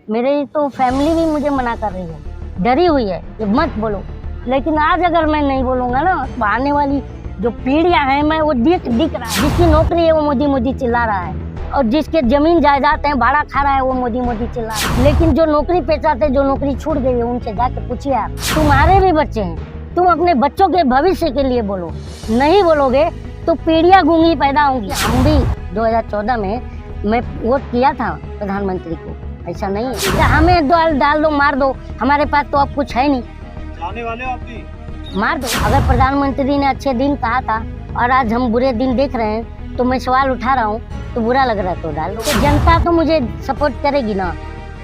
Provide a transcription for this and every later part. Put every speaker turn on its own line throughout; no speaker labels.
मेरी तो फैमिली भी मुझे मना कर रही है, डरी हुई है कि मत बोलो। लेकिन आज अगर मैं नहीं बोलूँगा ना तो आने वाली जो पीढ़ियाँ हैं मैं वो दिख रहा है। जिसकी नौकरी है वो मोदी मोदी चिल्ला रहा है, और जिसके जमीन जायदाद हैं भाड़ा खा रहा है वो मोदी मोदी चिल्ला रहा है। लेकिन जो नौकरी पेशा थे, जो नौकरी छूट गई है, उनसे जाके पूछिए आप। तुम्हारे भी बच्चे हैं, तुम अपने बच्चों के भविष्य के लिए बोलो। नहीं बोलोगे तो पीढ़ियाँ गूंगी पैदा होंगी। हम भी 2014 में मैं वोट किया था प्रधानमंत्री को, ऐसा नहीं है हमें डाल दो मार दो, हमारे पास तो अब कुछ है नहीं,
जाने वाले हो आप भी
मार दो। अगर प्रधानमंत्री ने अच्छे दिन कहा था और आज हम बुरे दिन देख रहे हैं तो मैं सवाल उठा रहा हूँ, तो बुरा लग रहा है तो डाल दो। तो जनता तो मुझे सपोर्ट करेगी ना,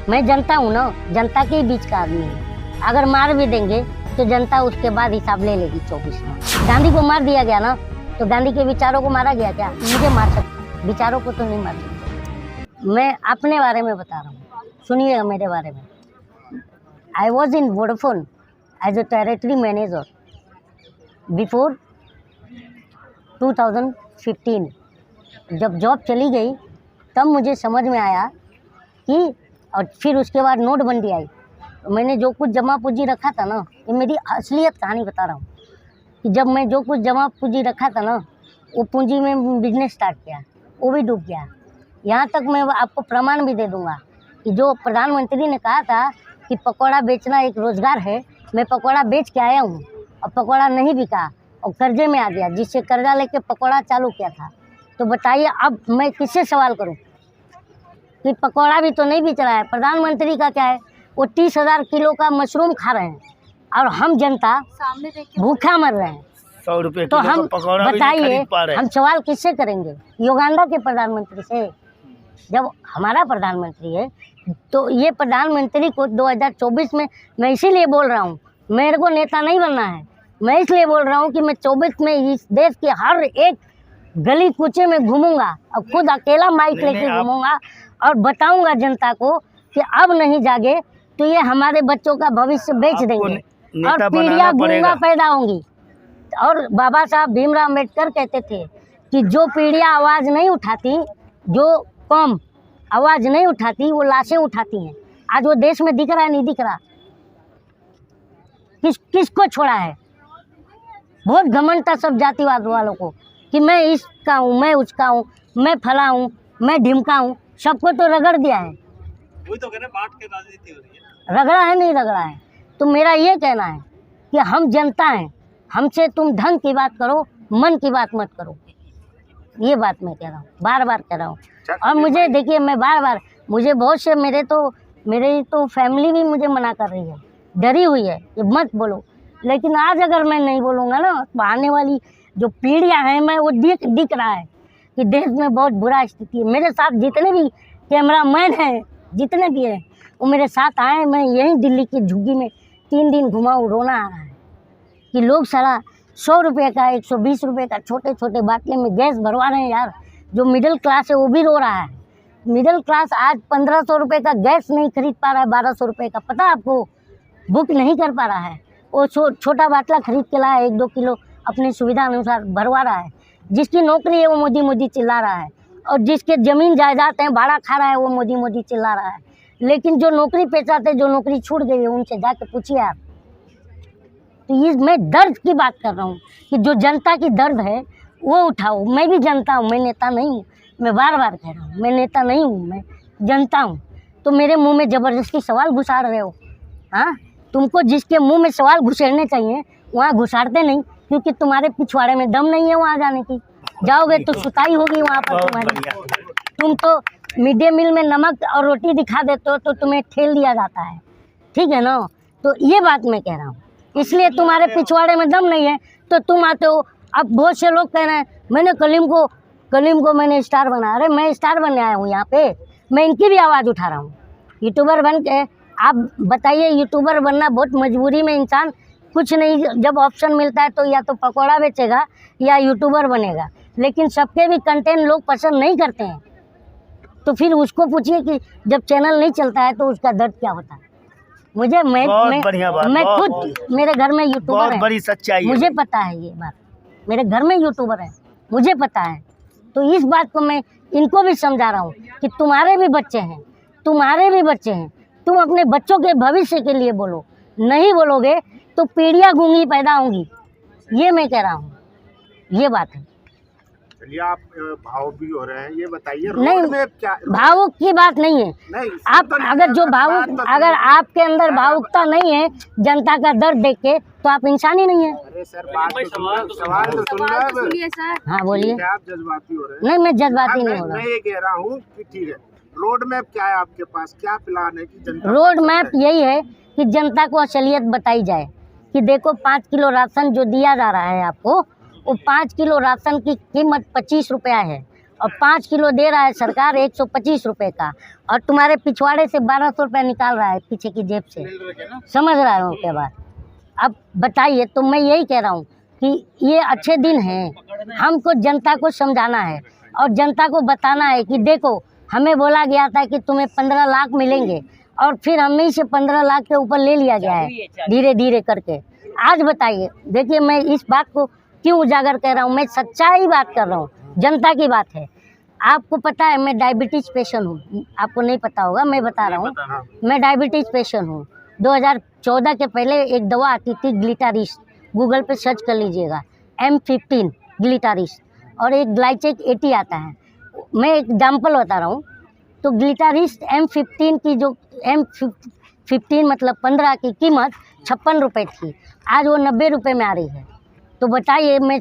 मैं जनता हूँ ना, जनता के ही बीच का आदमी है। अगर मार भी देंगे तो जनता उसके बाद हिसाब ले लेगी 24 में। गांधी को मार दिया गया ना, तो गांधी के विचारों को मारा गया क्या? मुझे मार सकते, विचारों को तो नहीं मार सकते। मैं अपने बारे में बता रहा हूँ, सुनिएगा मेरे बारे में। I was in Vodafone as a territory manager before 2015। जब जॉब चली गई तब मुझे समझ में आया कि, और फिर उसके बाद नोटबंदी आई, तो मैंने जो कुछ जमा पूंजी रखा था ना, ये मेरी असलियत कहानी बता रहा हूँ कि जब मैं जो कुछ जमा पूंजी रखा था ना, वो पूंजी में बिजनेस स्टार्ट किया, वो भी डूब गया। यहाँ तक मैं आपको प्रमाण भी दे दूँगा कि जो प्रधानमंत्री ने कहा था कि पकौड़ा बेचना एक रोज़गार है, मैं पकौड़ा बेच के आया हूँ और पकौड़ा नहीं बिका और कर्जे में आ गया, जिससे कर्जा लेके पकौड़ा चालू किया था। तो बताइए अब मैं किससे सवाल करूं कि पकौड़ा भी तो नहीं बेच रहा है। प्रधानमंत्री का क्या है, वो 30,000 किलो का मशरूम खा रहे हैं और हम जनता भूखा मर रहे हैं।
100 रुपए
तो हम बताइए हम सवाल किससे करेंगे? युगांडा के प्रधानमंत्री से। जब हमारा प्रधानमंत्री है तो ये प्रधानमंत्री को 2024 में मैं इसीलिए बोल रहा हूँ, मेरे को नेता नहीं बनना है, मैं इसलिए बोल रहा हूँ कि मैं 24 में इस देश के हर एक गली कूचे में घूमूंगा और खुद अकेला माइक लेके घूमूंगा और बताऊंगा जनता को कि अब नहीं जागे तो ये हमारे बच्चों का भविष्य बेच देंगे और पीढ़ियां गूंगा पैदा होंगी। और बाबा साहब भीमराव अम्बेडकर कहते थे कि जो पीढ़ियां आवाज़ नहीं उठाती, जो कौम आवाज़ नहीं उठाती, वो लाशें उठाती हैं। आज वो देश में दिख रहा है, नहीं दिख रहा? किसको छोड़ा है? बहुत घमंड था सब जातिवाद वालों को कि मैं इसका हूँ, मैं उसका हूँ, मैं फला हूँ, मैं ढिमका हूँ। सबको तो रगड़ दिया है।
वही तो कह रहे हैं, बांट के राजनीति हो रही है।
रगड़ा है नहीं रगड़ा है? तो मेरा ये कहना है कि हम जनता हैं, हमसे तुम ढंग की बात करो, मन की बात मत करो। ये बात मैं कह रहा हूँ, बार बार कह रहा हूँ। और मुझे देखिए, मैं बार बार, मुझे बहुत से मेरे तो फैमिली भी मुझे मना कर रही है, डरी हुई है कि मत बोलो। लेकिन आज अगर मैं नहीं बोलूँगा ना तो आने वाली जो पीढ़ियाँ हैं मैं वो दिख रहा है कि देश में बहुत बुरा स्थिति है। मेरे साथ जितने भी कैमरा मैन हैं, जितने भी हैं, वो मेरे साथ आए। मैं यहीं दिल्ली की झुग्गी में 3 दिन घुमा हूँ, रोना आ रहा है कि लोग सारा 100 रुपये का, 120 रुपये का छोटे छोटे बाटले में गैस भरवा रहे हैं यार। जो मिडिल क्लास है वो भी रो रहा है। मिडिल क्लास आज 1500 रुपये का गैस नहीं खरीद पा रहा है, 1200 रुपये का, पता है आपको? बुक नहीं कर पा रहा है। वो छोटा बाटला खरीद के लाया, 1-2 किलो अपनी सुविधा अनुसार भरवा रहा है। जिसकी नौकरी है वो मोदी मोदी चिल्ला रहा है, और जिसके ज़मीन जायदाद हैं भाड़ा खा रहा है वो मोदी मोदी चिल्ला रहा है। लेकिन जो नौकरी पेशा थे, जो नौकरी छूट गई है, उनसे जाके पूछिए आप। तो ये मैं दर्द की बात कर रहा हूँ कि जो जनता की दर्द है वो उठाओ। मैं भी जनता हूँ, मैं नेता नहीं हूँ। मैं बार बार कह रहा हूँ, मैं नेता नहीं हूँ, मैं जनता हूँ। तो मेरे मुँह में ज़बरदस्ती सवाल घुसाड़ रहे हो। हाँ, तुमको जिसके मुंह में सवाल घुसेड़ने चाहिए वहाँ घुसाड़ते नहीं, क्योंकि तुम्हारे पिछवाड़े में दम नहीं है वहाँ जाने की। जाओगे तो सुताई होगी वहाँ पर तुम्हारी। तुम तो मिड डे मील में नमक और रोटी दिखा देते हो तो तुम्हें ठेल दिया जाता है, ठीक है ना? तो ये बात मैं कह रहा हूँ, इसलिए तुम्हारे पिछवाड़े में दम नहीं है तो तुम आते हो। अब बहुत से लोग कह रहे हैं मैंने कलीम को मैंने स्टार बनाया। अरे मैं स्टार बनने आया हूँ यहाँ पे, मैं इनकी भी आवाज़ उठा रहा हूँ। यूट्यूबर बन के आप बताइए, यूट्यूबर बनना बहुत मजबूरी में, इंसान कुछ नहीं, जब ऑप्शन मिलता है तो या तो पकौड़ा बेचेगा या यूट्यूबर बनेगा। लेकिन सबके भी कंटेंट लोग पसंद नहीं करते हैं, तो फिर उसको पूछिए कि जब चैनल नहीं चलता है तो उसका दर्द क्या होता है। मैं खुद, मेरे घर में यूट्यूबर है,
बड़ी सच्चाई,
मुझे पता है ये बात। मेरे घर में यूट्यूबर है, मुझे पता है। तो इस बात को मैं इनको भी समझा रहा हूँ कि तुम्हारे भी बच्चे हैं, तुम अपने बच्चों के भविष्य के लिए बोलो, नहीं बोलोगे तो पीढ़ियां गूंगी पैदा होंगी। ये मैं कह रहा हूँ, ये बात है।
चलिए, आप भावुक भी हो रहे हैं, ये बताइए
नहीं,
रोड में क्या
भावुक की बात नहीं है।
नहीं,
आप
तो
अगर जो भावुक, अगर आपके अंदर भावुकता नहीं है जनता का दर्द देख के, तो आप इंसान ही नहीं है।
अरे सर, बात तो सवाल तो सुनिए सर।
हाँ बोलिए।
आप जज्बाती हो रहे हैं।
नहीं, मैं जज्बाती नहीं हो रहा।
मैं ये कह रहा हूँ कि ठीक है, रोड मैप क्या है आपके पास, क्या प्लान है कि जनता?
रोड मैप यही है कि जनता को असलियत बताई जाए कि देखो 5 किलो राशन जो दिया जा रहा है आपको, वो 5 किलो राशन की कीमत 25 रुपया है और 5 किलो दे रहा है सरकार 125 रुपये का, और तुम्हारे पिछवाड़े से 1200 रुपया निकाल रहा है पीछे की जेब से। समझ रहा हूँ क्या बात? अब बताइए, तो मैं यही कह रहा हूँ कि ये अच्छे दिन हैं, हमको जनता को समझाना है और जनता को बताना है कि देखो, हमें बोला गया था कि तुम्हें 15 लाख मिलेंगे और फिर हमें से 15 लाख के ऊपर ले लिया गया है धीरे धीरे करके। आज बताइए, देखिए मैं इस बात को क्यों उजागर कर रहा हूँ, मैं सच्चाई बात कर रहा हूँ, जनता की बात है। आपको पता है मैं डायबिटीज पेशेंट हूँ, आपको नहीं पता होगा, मैं बता रहा हूँ। मैं डायबिटीज पेशेंट हूँ। 2014 के पहले एक दवा आती थी ग्लिटारिस, गूगल पे सर्च कर लीजिएगा, M15 ग्लिटारिस, और एक ग्लाइचेक 80 आता है। मैं एग्जाम्पल बता रहा हूँ। तो ग्लिटारिस M15 की जो M15 मतलब 15 की कीमत 56 रुपये थी, आज वो 90 रुपये में आ रही है। तो बताइए मैं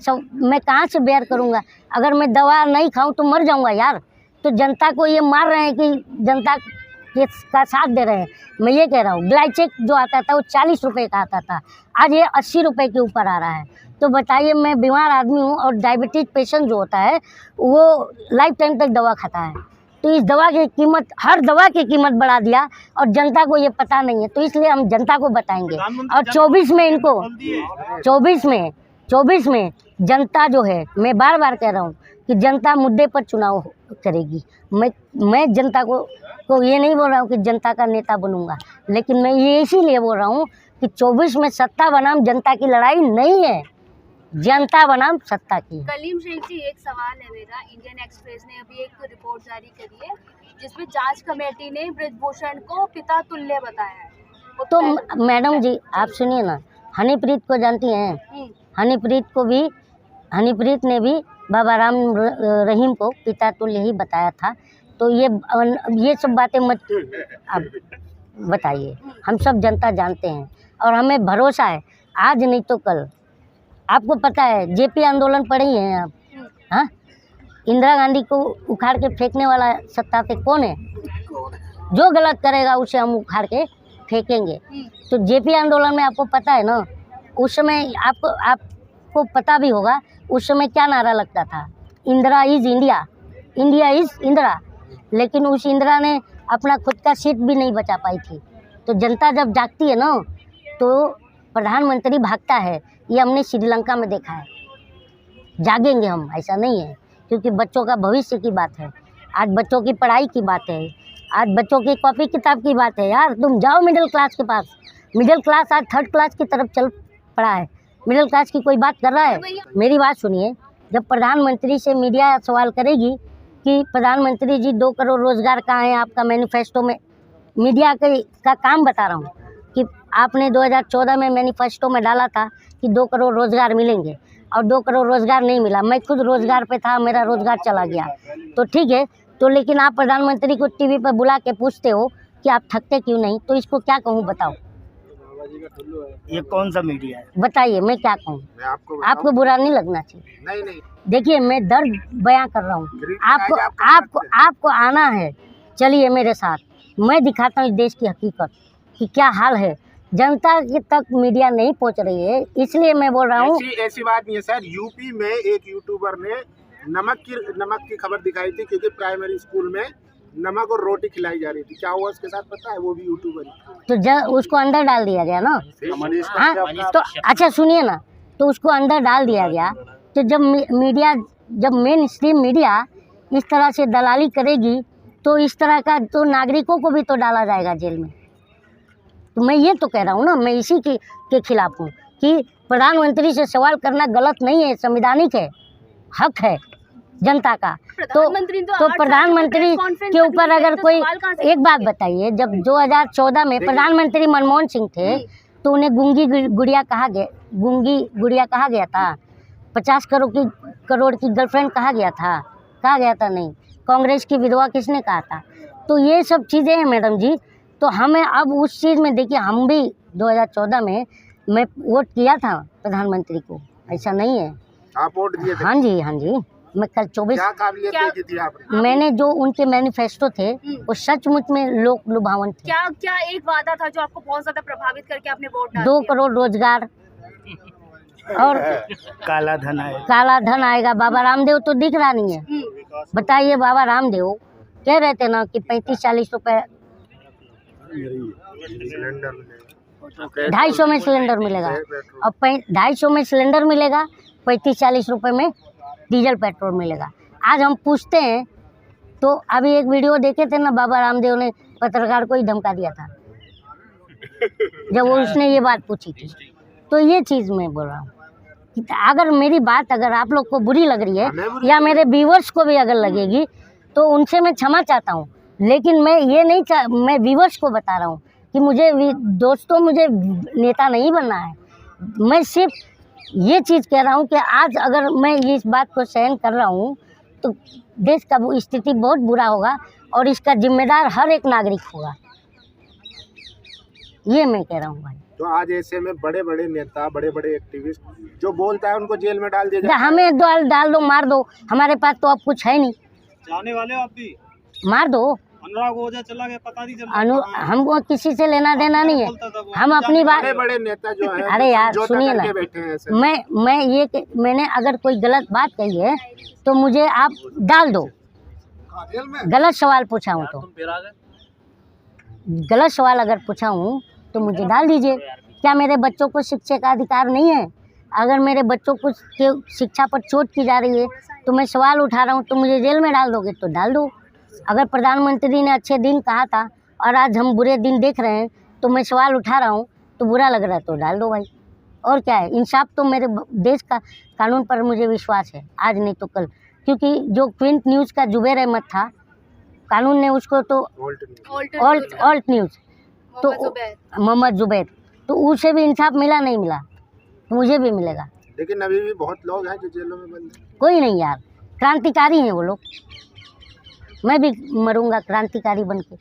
कहाँ से बेयर करूँगा? अगर मैं दवा नहीं खाऊं तो मर जाऊँगा यार। तो जनता को ये मार रहे हैं कि जनता के का साथ दे रहे हैं। मैं ये कह रहा हूँ, ग्लाइचेक जो आता था वो 40 रुपये का आता था, आज ये 80 रुपये के ऊपर आ रहा है। तो बताइए, मैं बीमार आदमी हूँ और डायबिटीज पेशेंट जो होता है वो लाइफ टाइम तक दवा खाता है। तो इस दवा की कीमत, हर दवा की कीमत बढ़ा दिया और जनता को ये पता नहीं है। तो इसलिए हम जनता को बताएंगे। और 24 में इनको 24 में जनता जो है, मैं बार बार कह रहा हूँ कि जनता मुद्दे पर चुनाव करेगी। मैं जनता को ये नहीं बोल रहा हूँ कि जनता का नेता बनूंगा, लेकिन मैं ये इसीलिए बोल रहा हूँ कि 24 में सत्ता बनाम जनता की लड़ाई नहीं है, जनता बनाम सत्ता की।
कलीम शेख जी, एक सवाल है मेरा। इंडियन एक्सप्रेस ने अभी एक रिपोर्ट जारी करी है जिसमें जांच कमेटी ने ब्रिजभूषण को पिता तुल्य बताया है।
तो मैडम जी आप सुनिए ना, हनीप्रीत को जानती हैं? हनीप्रीत ने भी बाबा राम रहीम को पिता तुल्य ही बताया था। तो ये सब बातें मत आप बताइए, हम सब जनता जानते हैं और हमें भरोसा है, आज नहीं तो कल। आपको पता है जेपी आंदोलन पढ़ी हैं आप? हाँ, इंदिरा गांधी को उखाड़ के फेंकने वाला सत्ता से कौन है? जो गलत करेगा उसे हम उखाड़ के फेंकेंगे। तो जेपी आंदोलन में आपको पता है ना, उस समय आपको पता भी होगा उस समय क्या नारा लगता था? Indira is India, India is Indira. लेकिन उस इंदिरा ने अपना खुद का सीट भी नहीं बचा पाई थी। तो जनता जब जागती है ना, तो प्रधानमंत्री भागता है। ये हमने श्रीलंका में देखा है। जागेंगे हम, ऐसा नहीं है, क्योंकि बच्चों का भविष्य की बात है, आज बच्चों की पढ़ाई की बात है, आज बच्चों की कॉपी किताब की बात है। यार तुम जाओ मिडिल क्लास के पास, मिडिल क्लास आज थर्ड क्लास की तरफ चल पड़ा है। मिडिल क्लास की कोई बात कर रहा है? मेरी बात सुनिए, जब प्रधानमंत्री से मीडिया सवाल करेगी कि प्रधानमंत्री जी 2 करोड़ रोजगार कहाँ हैं आपका मैनिफेस्टो में, मीडिया का काम बता रहा हूँ कि आपने 2014 में मैनिफेस्टो में डाला था कि 2 करोड़ रोजगार मिलेंगे और 2 करोड़ रोजगार नहीं मिला। मैं खुद रोजगार पे था, मेरा रोजगार चला गया। तो ठीक है, तो लेकिन आप प्रधानमंत्री को टीवी पर बुला के पूछते हो कि आप थकते क्यों नहीं? तो इसको क्या कहूँ बताओ?
ये कौन सा मीडिया है?
बताइए, मैं क्या कहूँ? आपको बुरा नहीं लगना चाहिए।
नहीं।
देखिए मैं दर्द बयां कर रहा हूँ, आपको आना है, चलिए मेरे साथ, मैं दिखाता हूँ इस देश की हकीकत कि क्या हाल है। जनता के तक मीडिया नहीं पहुँच रही है, इसलिए मैं बोल रहा हूँ।
ऐसी बात नहीं है सर। यूपी में एक यूट्यूबर ने नमक की खबर दिखाई थी, क्योंकि प्राइमरी स्कूल में नमक और रोटी खिलाई जा रही थी। क्या हुआ उसके साथ पता है? वो भी यूट्यूबर ही।
तो उसको अंदर डाल दिया गया ना। हाँ, तो अच्छा सुनिए ना, तो उसको अंदर डाल दिया गया। तो जब मेन स्ट्रीम मीडिया इस तरह से दलाली करेगी, तो इस तरह का तो नागरिकों को भी तो डाला जाएगा जेल में। तो मैं ये तो कह रहा हूँ ना, मैं इसी के खिलाफ हूँ कि प्रधानमंत्री से सवाल करना गलत नहीं है, संवैधानिक है, हक है। जनता का।
प्रधानमंत्री
तो प्रधानमंत्री के ऊपर अगर कोई एक बात बताइए, जब 2014 में प्रधानमंत्री मनमोहन सिंह थे तो उन्हें गूंगी गुड़िया कहा गया था। 50 करोड़ की गर्लफ्रेंड कहा गया था नहीं। कांग्रेस की विधवा किसने कहा था? तो ये सब चीज़ें हैं मैडम जी। तो हमें अब उस चीज़ में देखिए, हम भी 2014 में मैं वोट किया था प्रधानमंत्री को, ऐसा नहीं है।
आप वोट दिए थे?
हाँ जी। मैं कल 24
क्या काबिलियत देखी थी आपने?
मैंने जो उनके मैनिफेस्टो थे वो सचमुच में लोक लुभावन थे।
क्या एक वादा था जो आपको बहुत ज्यादा प्रभावित करके आपने वोट डाल
2
दिया?
करोड़ रोजगार और
काला धन है।
काला धन आएगा। बाबा रामदेव तो दिख रहा नहीं है। बताइए, बाबा रामदेव कह रहे थे ना कि 35-40 रुपए 250 में सिलेंडर मिलेगा, और 250 में सिलेंडर मिलेगा, 35-40 रुपए में डीजल पेट्रोल मिलेगा। आज हम पूछते हैं तो अभी एक वीडियो देखे थे ना, बाबा रामदेव ने पत्रकार को ही धमका दिया था जब वो उसने ये बात पूछी थी। तो ये चीज़ मैं बोल रहा हूँ कि अगर मेरी बात अगर आप लोग को बुरी लग रही है या मेरे व्यूवर्स को भी अगर लगेगी तो उनसे मैं क्षमा चाहता हूँ, लेकिन मैं ये नहीं मैं व्यूवर्स को बता रहा हूँ कि मुझे नेता नहीं बनना है। मैं सिर्फ ये चीज़ कह रहा हूँ कि आज अगर मैं इस बात को सहन कर रहा हूँ तो देश का स्थिति बहुत बुरा होगा और इसका जिम्मेदार हर एक नागरिक होगा। ये मैं कह रहा हूँ भाई।
तो आज ऐसे में बड़े बड़े नेता, बड़े बड़े एक्टिविस्ट जो बोलता है उनको जेल में डाल दिया जाता है।
हमें डाल दो, मार दो, हमारे पास तो अब कुछ है नहीं।
जाने वाले हो आप भी?
मार दो।
अनुराग ओझा चला गया, पता नहीं चला।
हमको किसी से लेना देना नहीं है। हम अपनी बात,
बड़े बड़े नेता जो है,
अरे यार सुनिए ना, मैंने अगर कोई गलत बात कही है तो मुझे आप डाल दो। गलत सवाल पूछा हूँ तो, गलत सवाल अगर पूछा हूँ तो मुझे डाल दीजिए। क्या मेरे बच्चों को शिक्षा का अधिकार नहीं है? अगर मेरे बच्चों को शिक्षा पर चोट की जा रही है तो मैं सवाल उठा रहा हूँ तो मुझे जेल में डाल दोगे तो डाल दो। अगर प्रधानमंत्री ने अच्छे दिन कहा था और आज हम बुरे दिन देख रहे हैं तो मैं सवाल उठा रहा हूँ तो बुरा लग रहा है तो डाल दो भाई। और क्या है, इंसाफ तो मेरे देश का कानून पर मुझे विश्वास है, आज नहीं तो कल। क्योंकि जो क्विंट न्यूज़ का जुबैर अहमद था, कानून ने उसको तो ऑल्ट न्यूज़ तो मोहम्मद जुबैर, तो उसे भी इंसाफ मिला नहीं मिला तो मुझे भी मिलेगा।
लेकिन अभी भी बहुत लोग हैं जो जेलों में बंद हैं।
कोई नहीं यार, क्रांतिकारी हैं वो लोग। मैं भी मरूंगा क्रांतिकारी बन के,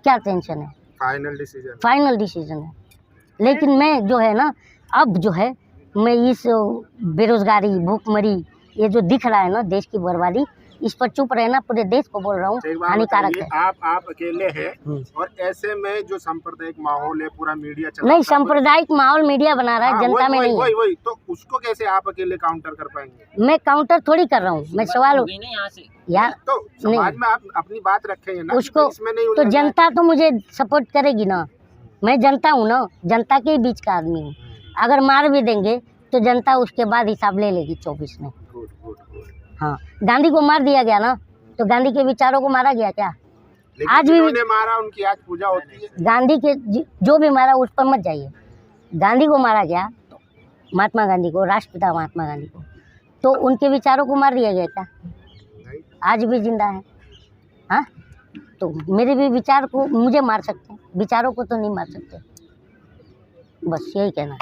क्या टेंशन है। फाइनल डिसीजन है। लेकिन मैं जो है ना, अब जो है मैं इस बेरोजगारी, भूखमरी, ये जो दिख रहा है ना देश की बर्बादी, इस पर चुप रहना पूरे देश को बोल रहा हूँ हानिकारक है।
आप अकेले हैं और ऐसे में जो सांप्रदायिक माहौल है पूरा मीडिया चला
नहीं, सांप्रदायिक माहौल मीडिया बना रहा है, जनता में नहीं है।
वही तो उसको कैसे आप अकेले काउंटर कर पाएंगे?
मैं काउंटर थोड़ी कर रहा हूँ, मैं सवाल यार
तो समाज में आप अपनी बात रखेंगे ना,
उसको
इसमें नहीं
तो जनता तो मुझे सपोर्ट करेगी ना। मैं जनता हूँ ना, जनता के बीच का आदमी हूँ। अगर मार भी देंगे तो जनता उसके बाद हिसाब ले लेगी 24 में। हाँ, गांधी को मार दिया गया ना, तो गांधी के विचारों को मारा गया क्या? आज भी
मारा, उनकी आज पूजा होती है।
गांधी के जो भी मारा उस पर मत जाइए। गांधी को मारा गया, तो महात्मा गांधी को, राष्ट्रपिता महात्मा गांधी को, तो उनके विचारों को मार दिया गया क्या? आज भी जिंदा है। हाँ, तो मेरे भी विचार को मुझे मार सकते हैं, विचारों को तो नहीं मार सकते। बस यही कहना है।